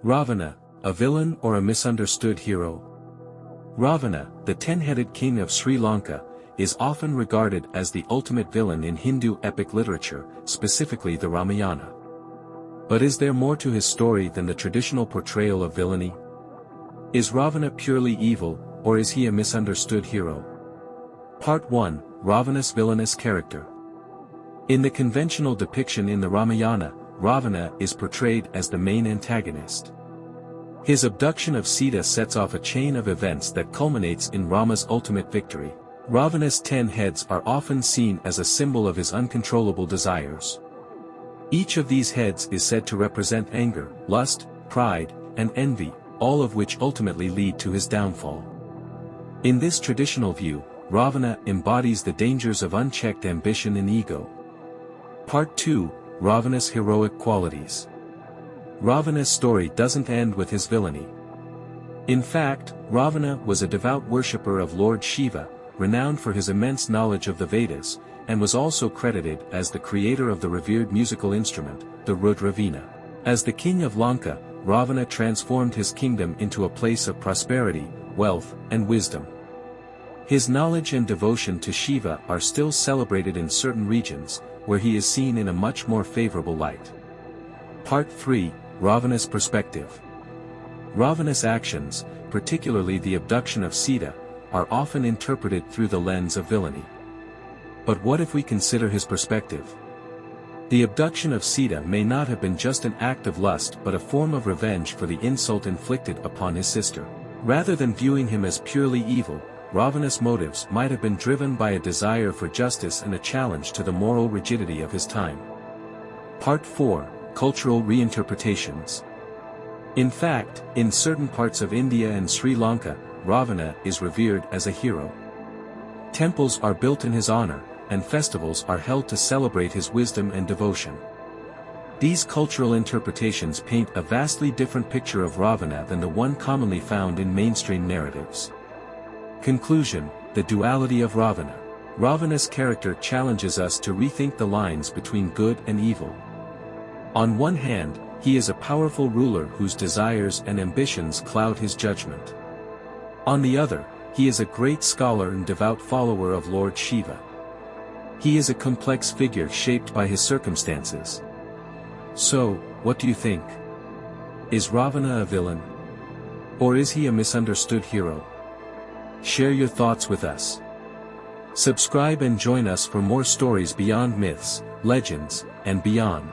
Ravana, a villain or a misunderstood hero? Ravana, the ten-headed king of Sri Lanka, is often regarded as the ultimate villain in Hindu epic literature, specifically the Ramayana. But is there more to his story than the traditional portrayal of villainy? Is Ravana purely evil, or is he a misunderstood hero? Part 1, Ravana's villainous character. In the conventional depiction in the Ramayana, Ravana is portrayed as the main antagonist. His abduction of Sita sets off a chain of events that culminates in Rama's ultimate victory. Ravana's 10 heads are often seen as a symbol of his uncontrollable desires. Each of these heads is said to represent anger, lust, pride, and envy, all of which ultimately lead to his downfall. In this traditional view, Ravana embodies the dangers of unchecked ambition and ego. Part 2, Ravana's heroic qualities. Ravana's story doesn't end with his villainy. In fact, Ravana was a devout worshipper of Lord Shiva, renowned for his immense knowledge of the Vedas, and was also credited as the creator of the revered musical instrument, the Veena. As the king of Lanka, Ravana transformed his kingdom into a place of prosperity, wealth, and wisdom. His knowledge and devotion to Shiva are still celebrated in certain regions, where he is seen in a much more favorable light. Part 3, Ravana's perspective. Ravana's actions, particularly the abduction of Sita, are often interpreted through the lens of villainy. But what if we consider his perspective? The abduction of Sita may not have been just an act of lust but a form of revenge for the insult inflicted upon his sister. Rather than viewing him as purely evil, Ravana's motives might have been driven by a desire for justice and a challenge to the moral rigidity of his time. Part 4, Cultural Reinterpretations. In fact, in certain parts of India and Sri Lanka, Ravana is revered as a hero. Temples are built in his honor, and festivals are held to celebrate his wisdom and devotion. These cultural interpretations paint a vastly different picture of Ravana than the one commonly found in mainstream narratives. Conclusion: the duality of Ravana. Ravana's character challenges us to rethink the lines between good and evil. On one hand, he is a powerful ruler whose desires and ambitions cloud his judgment. On the other, he is a great scholar and devout follower of Lord Shiva. He is a complex figure shaped by his circumstances. So, what do you think? Is Ravana a villain? Or is he a misunderstood hero? Share your thoughts with us. Subscribe and join us for more stories beyond myths, legends, and beyond.